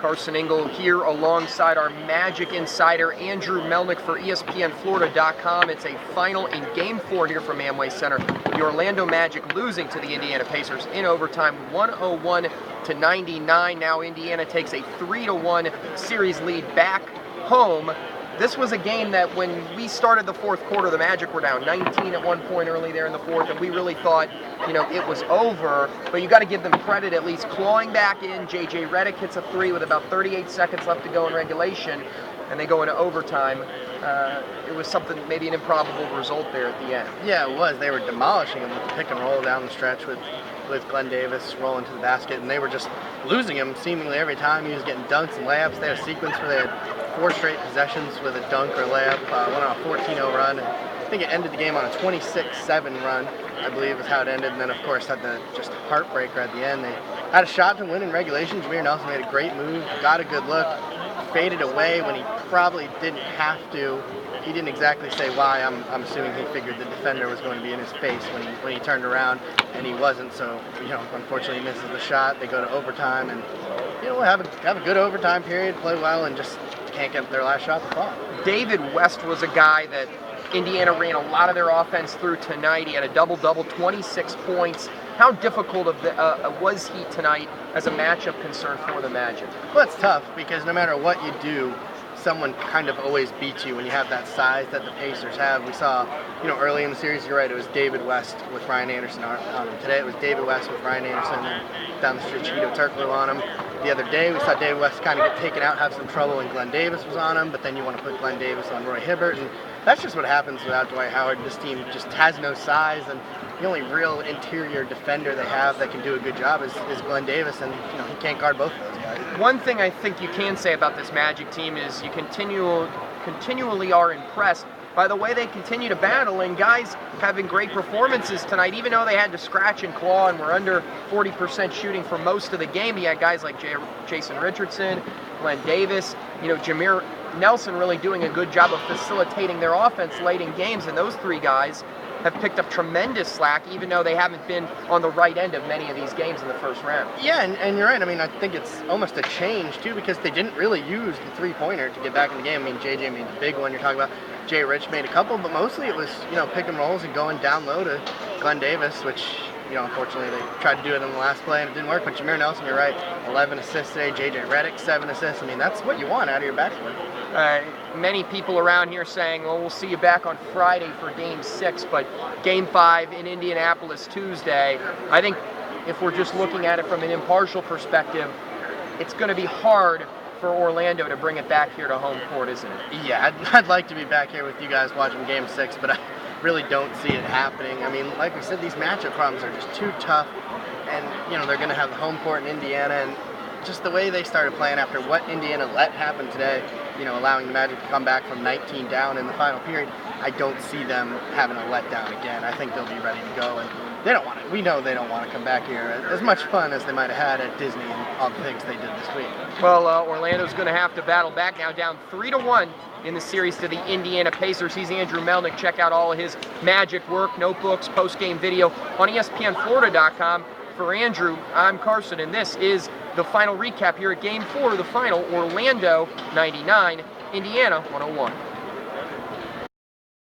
Carson Engel here alongside our Magic insider Andrew Melnick for ESPNFlorida.com. It's a final in Game 4 here from Amway Center. The Orlando Magic losing to the Indiana Pacers in overtime, 101-99. Now Indiana takes a 3-1 series lead back home. This was a game that when we started the fourth quarter, the Magic were down 19 at one point early there in the fourth, and we really thought, it was over. But you got to give them credit, at least clawing back in. J.J. Redick hits a three with about 38 seconds left to go in regulation, and they go into overtime. It was something, maybe an improbable result there at the end. Yeah, it was. They were demolishing him with the pick and roll down the stretch with Glenn Davis rolling to the basket, and they were just losing him seemingly every time. He was getting dunks and layups. They had a sequence where they had 4 straight possessions with a dunk or layup, went on a 14-0 run, and I think it ended the game on a 26-7 run, I believe is how it ended, and then of course had the just heartbreaker at the end. They had a shot to win in regulation. Jameer Nelson made a great move, got a good look, faded away when he probably didn't have to. He didn't exactly say why. I'm assuming he figured the defender was going to be in his face when he turned around, and he wasn't. So unfortunately, he misses the shot. They go to overtime, and have a good overtime period, play well, and just can't get their last shot to fall. David West was a guy that Indiana ran a lot of their offense through tonight. He had a double-double, 26 points. How difficult was he tonight as a matchup concern for the Magic? Well, it's tough because no matter what you do, someone kind of always beats you when you have that size that the Pacers have. We saw, early in the series, you're right, it was David West with Ryan Anderson on him. Today it was David West with Ryan Anderson, and down the street, Cheeto Turkoglu on him. The other day, we saw David West kind of get taken out, have some trouble when Glenn Davis was on him, but then you want to put Glenn Davis on Roy Hibbert, and that's just what happens without Dwight Howard. This team just has no size, and the only real interior defender they have that can do a good job is Glenn Davis, and he can't guard both of those guys. One thing I think you can say about this Magic team is you continually are impressed by the way they continue to battle, and guys having great performances tonight, even though they had to scratch and claw and were under 40% shooting for most of the game. You had guys like Jason Richardson, Glenn Davis, Jameer Nelson really doing a good job of facilitating their offense late in games, and those three guys have picked up tremendous slack, even though they haven't been on the right end of many of these games in the first round. Yeah, and you're right. I think it's almost a change, too, because they didn't really use the three-pointer to get back in the game. JJ made the big one you're talking about. Jay Rich made a couple, but mostly it was, pick and rolls and going down low to Glenn Davis, which, unfortunately they tried to do it in the last play and it didn't work. But Jameer Nelson, you're right, 11 assists today. J.J. Redick, 7 assists. That's what you want out of your backcourt. Many people around here saying, well, we'll see you back on Friday for Game 6, but Game 5 in Indianapolis Tuesday. I think if we're just looking at it from an impartial perspective, it's going to be hard for Orlando to bring it back here to home court, isn't it? Yeah, I'd like to be back here with you guys watching Game 6, but I really don't see it happening. Like we said, these matchup problems are just too tough, and, they're going to have the home court in Indiana, and just the way they started playing after what Indiana let happen today, allowing the Magic to come back from 19 down in the final period, I don't see them having a letdown again. I think they'll be ready to go, and they don't want it. We know they don't want to come back here. As much fun as they might have had at Disney and all the things they did this week. Well, Orlando's going to have to battle back now, down 3-1 in the series to the Indiana Pacers. He's Andrew Melnick. Check out all of his Magic work, notebooks, post-game video on ESPNFlorida.com. For Andrew, I'm Carson, and this is the final recap here at Game 4 of the final. Orlando 99, Indiana 101.